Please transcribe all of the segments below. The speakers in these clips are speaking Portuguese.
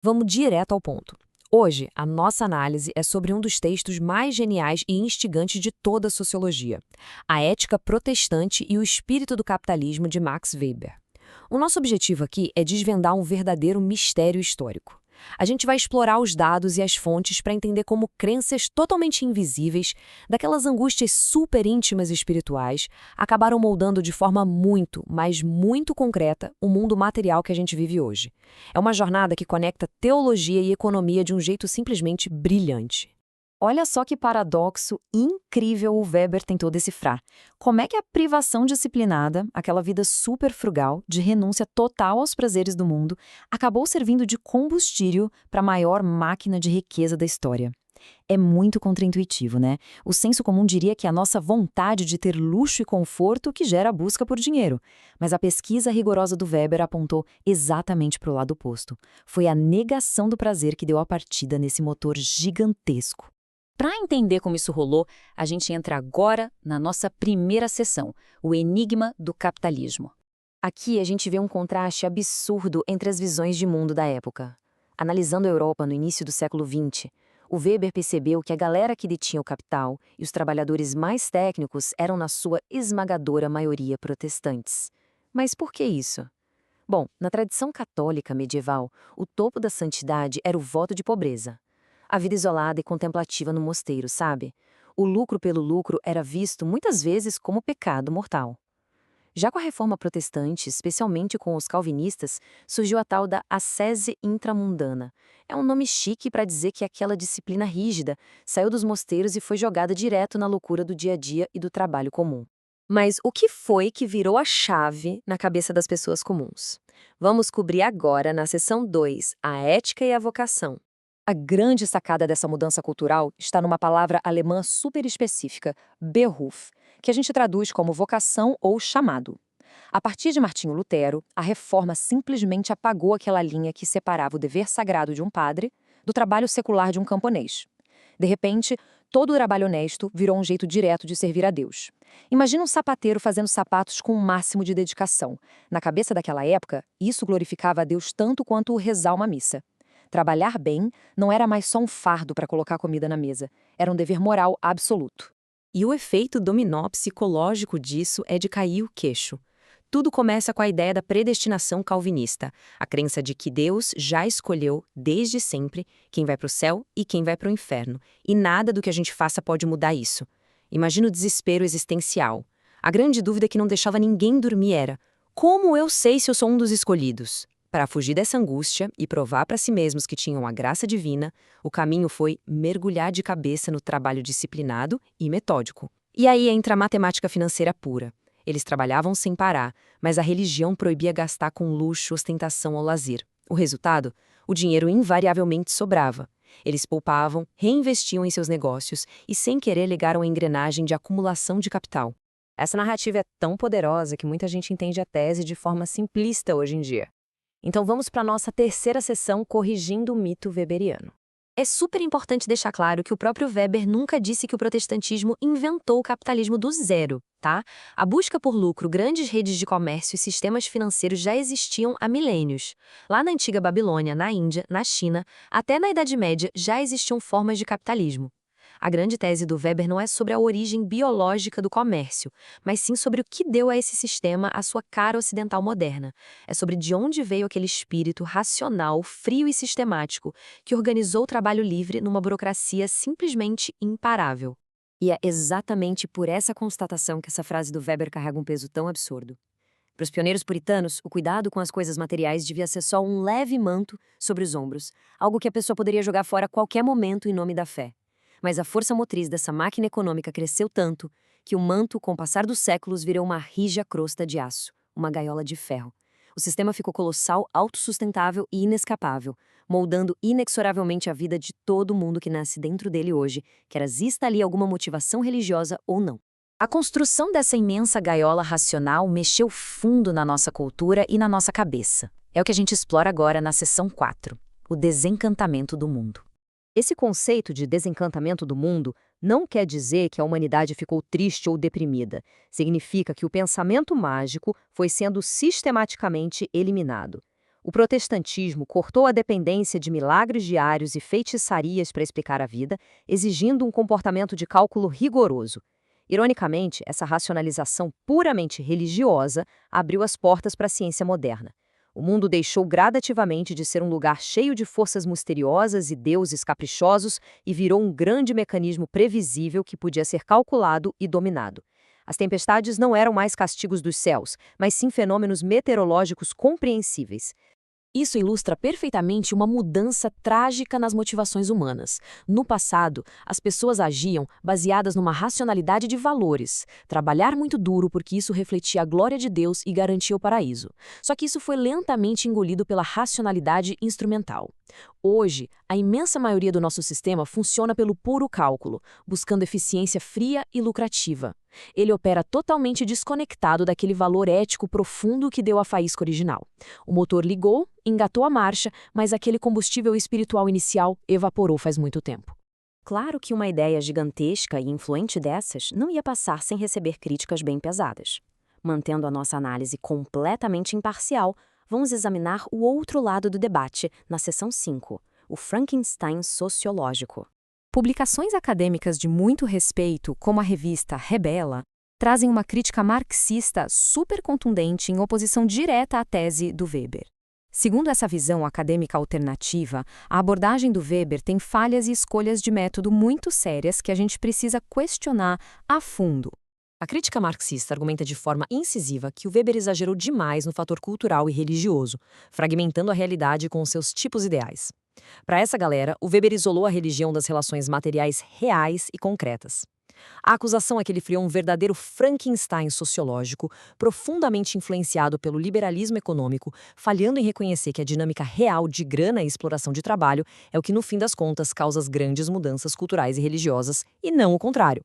Vamos direto ao ponto. Hoje, a nossa análise é sobre um dos textos mais geniais e instigantes de toda a sociologia, A Ética Protestante e o Espírito do Capitalismo, de Max Weber. O nosso objetivo aqui é desvendar um verdadeiro mistério histórico. A gente vai explorar os dados e as fontes para entender como crenças totalmente invisíveis, daquelas angústias super íntimas e espirituais, acabaram moldando de forma muito, mas muito concreta o mundo material que a gente vive hoje. É uma jornada que conecta teologia e economia de um jeito simplesmente brilhante. Olha só que paradoxo incrível o Weber tentou decifrar. Como é que a privação disciplinada, aquela vida super frugal, de renúncia total aos prazeres do mundo, acabou servindo de combustível para a maior máquina de riqueza da história? É muito contraintuitivo, né? O senso comum diria que é a nossa vontade de ter luxo e conforto que gera a busca por dinheiro. Mas a pesquisa rigorosa do Weber apontou exatamente para o lado oposto. Foi a negação do prazer que deu a partida nesse motor gigantesco. Para entender como isso rolou, a gente entra agora na nossa primeira sessão, o enigma do capitalismo. Aqui a gente vê um contraste absurdo entre as visões de mundo da época. Analisando a Europa no início do século XX, o Weber percebeu que a galera que detinha o capital e os trabalhadores mais técnicos eram, na sua esmagadora maioria, protestantes. Mas por que isso? Bom, na tradição católica medieval, o topo da santidade era o voto de pobreza. A vida isolada e contemplativa no mosteiro, sabe? O lucro pelo lucro era visto muitas vezes como pecado mortal. Já com a reforma protestante, especialmente com os calvinistas, surgiu a tal da ascese intramundana. É um nome chique para dizer que aquela disciplina rígida saiu dos mosteiros e foi jogada direto na loucura do dia a dia e do trabalho comum. Mas o que foi que virou a chave na cabeça das pessoas comuns? Vamos cobrir agora na seção 2, a ética e a vocação. A grande sacada dessa mudança cultural está numa palavra alemã super específica, Beruf, que a gente traduz como vocação ou chamado. A partir de Martinho Lutero, a reforma simplesmente apagou aquela linha que separava o dever sagrado de um padre do trabalho secular de um camponês. De repente, todo o trabalho honesto virou um jeito direto de servir a Deus. Imagina um sapateiro fazendo sapatos com o máximo de dedicação. Na cabeça daquela época, isso glorificava a Deus tanto quanto o rezar uma missa. Trabalhar bem não era mais só um fardo para colocar comida na mesa, era um dever moral absoluto. E o efeito dominó psicológico disso é de cair o queixo. Tudo começa com a ideia da predestinação calvinista, a crença de que Deus já escolheu, desde sempre, quem vai para o céu e quem vai para o inferno, e nada do que a gente faça pode mudar isso. Imagina o desespero existencial. A grande dúvida que não deixava ninguém dormir era: como eu sei se eu sou um dos escolhidos? Para fugir dessa angústia e provar para si mesmos que tinham a graça divina, o caminho foi mergulhar de cabeça no trabalho disciplinado e metódico. E aí entra a matemática financeira pura. Eles trabalhavam sem parar, mas a religião proibia gastar com luxo, ostentação ou lazer. O resultado? O dinheiro invariavelmente sobrava. Eles poupavam, reinvestiam em seus negócios e, sem querer, ligaram a engrenagem de acumulação de capital. Essa narrativa é tão poderosa que muita gente entende a tese de forma simplista hoje em dia. Então vamos para a nossa terceira sessão, corrigindo o mito weberiano. É super importante deixar claro que o próprio Weber nunca disse que o protestantismo inventou o capitalismo do zero, tá? A busca por lucro, grandes redes de comércio e sistemas financeiros já existiam há milênios. Lá na antiga Babilônia, na Índia, na China, até na Idade Média já existiam formas de capitalismo. A grande tese do Weber não é sobre a origem biológica do comércio, mas sim sobre o que deu a esse sistema a sua cara ocidental moderna. É sobre de onde veio aquele espírito racional, frio e sistemático que organizou o trabalho livre numa burocracia simplesmente imparável. E é exatamente por essa constatação que essa frase do Weber carrega um peso tão absurdo. Para os pioneiros puritanos, o cuidado com as coisas materiais devia ser só um leve manto sobre os ombros, algo que a pessoa poderia jogar fora a qualquer momento em nome da fé. Mas a força motriz dessa máquina econômica cresceu tanto que o manto, com o passar dos séculos, virou uma rija crosta de aço, uma gaiola de ferro. O sistema ficou colossal, autossustentável e inescapável, moldando inexoravelmente a vida de todo mundo que nasce dentro dele hoje, quer exista ali alguma motivação religiosa ou não. A construção dessa imensa gaiola racional mexeu fundo na nossa cultura e na nossa cabeça. É o que a gente explora agora na seção 4, o desencantamento do mundo. Esse conceito de desencantamento do mundo não quer dizer que a humanidade ficou triste ou deprimida. Significa que o pensamento mágico foi sendo sistematicamente eliminado. O protestantismo cortou a dependência de milagres diários e feitiçarias para explicar a vida, exigindo um comportamento de cálculo rigoroso. Ironicamente, essa racionalização puramente religiosa abriu as portas para a ciência moderna. O mundo deixou gradativamente de ser um lugar cheio de forças misteriosas e deuses caprichosos e virou um grande mecanismo previsível que podia ser calculado e dominado. As tempestades não eram mais castigos dos céus, mas sim fenômenos meteorológicos compreensíveis. Isso ilustra perfeitamente uma mudança trágica nas motivações humanas. No passado, as pessoas agiam baseadas numa racionalidade de valores. Trabalhar muito duro porque isso refletia a glória de Deus e garantia o paraíso. Só que isso foi lentamente engolido pela racionalidade instrumental. Hoje, a imensa maioria do nosso sistema funciona pelo puro cálculo, buscando eficiência fria e lucrativa. Ele opera totalmente desconectado daquele valor ético profundo que deu a faísca original. O motor ligou, engatou a marcha, mas aquele combustível espiritual inicial evaporou faz muito tempo. Claro que uma ideia gigantesca e influente dessas não ia passar sem receber críticas bem pesadas. Mantendo a nossa análise completamente imparcial, vamos examinar o outro lado do debate na seção 5, o Frankenstein sociológico. Publicações acadêmicas de muito respeito, como a revista Rebela, trazem uma crítica marxista super contundente em oposição direta à tese do Weber. Segundo essa visão acadêmica alternativa, a abordagem do Weber tem falhas e escolhas de método muito sérias que a gente precisa questionar a fundo. A crítica marxista argumenta de forma incisiva que o Weber exagerou demais no fator cultural e religioso, fragmentando a realidade com os seus tipos ideais. Para essa galera, o Weber isolou a religião das relações materiais reais e concretas. A acusação é que ele criou um verdadeiro Frankenstein sociológico, profundamente influenciado pelo liberalismo econômico, falhando em reconhecer que a dinâmica real de grana e exploração de trabalho é o que, no fim das contas, causa as grandes mudanças culturais e religiosas, e não o contrário.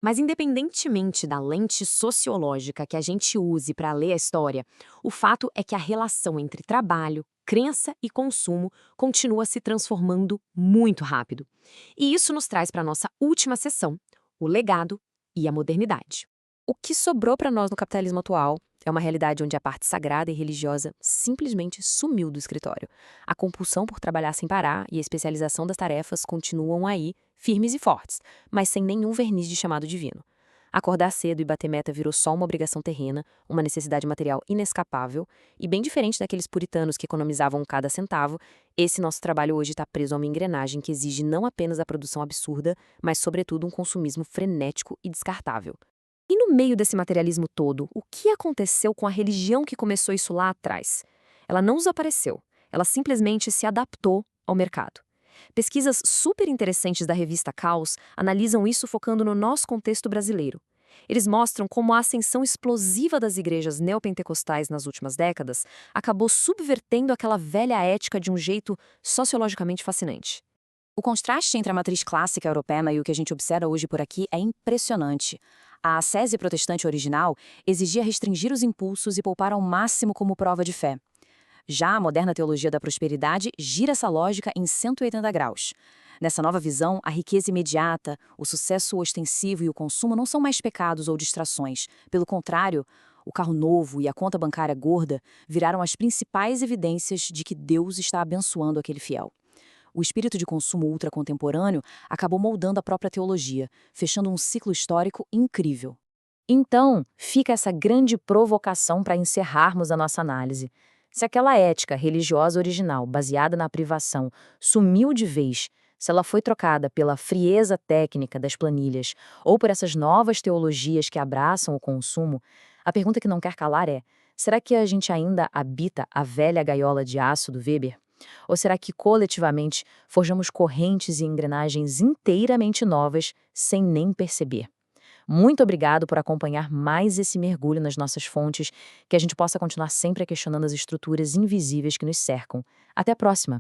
Mas independentemente da lente sociológica que a gente use para ler a história, o fato é que a relação entre trabalho, crença e consumo continua se transformando muito rápido. E isso nos traz para a nossa última sessão, o legado e a modernidade. O que sobrou para nós no capitalismo atual é uma realidade onde a parte sagrada e religiosa simplesmente sumiu do escritório. A compulsão por trabalhar sem parar e a especialização das tarefas continuam aí, firmes e fortes, mas sem nenhum verniz de chamado divino. Acordar cedo e bater meta virou só uma obrigação terrena, uma necessidade material inescapável, e bem diferente daqueles puritanos que economizavam cada centavo, esse nosso trabalho hoje está preso a uma engrenagem que exige não apenas a produção absurda, mas sobretudo um consumismo frenético e descartável. E no meio desse materialismo todo, o que aconteceu com a religião que começou isso lá atrás? Ela não desapareceu, ela simplesmente se adaptou ao mercado. Pesquisas super interessantes da revista Caos analisam isso focando no nosso contexto brasileiro. Eles mostram como a ascensão explosiva das igrejas neopentecostais nas últimas décadas acabou subvertendo aquela velha ética de um jeito sociologicamente fascinante. O contraste entre a matriz clássica europeia e o que a gente observa hoje por aqui é impressionante. A ascese protestante original exigia restringir os impulsos e poupar ao máximo como prova de fé. Já a moderna teologia da prosperidade gira essa lógica em 180 graus. Nessa nova visão, a riqueza imediata, o sucesso ostensivo e o consumo não são mais pecados ou distrações. Pelo contrário, o carro novo e a conta bancária gorda viraram as principais evidências de que Deus está abençoando aquele fiel. O espírito de consumo ultracontemporâneo acabou moldando a própria teologia, fechando um ciclo histórico incrível. Então, fica essa grande provocação para encerrarmos a nossa análise. Se aquela ética religiosa original, baseada na privação, sumiu de vez, se ela foi trocada pela frieza técnica das planilhas ou por essas novas teologias que abraçam o consumo, a pergunta que não quer calar é: será que a gente ainda habita a velha gaiola de aço do Weber? Ou será que, coletivamente, forjamos correntes e engrenagens inteiramente novas sem nem perceber? Muito obrigado por acompanhar mais esse mergulho nas nossas fontes, que a gente possa continuar sempre questionando as estruturas invisíveis que nos cercam. Até a próxima!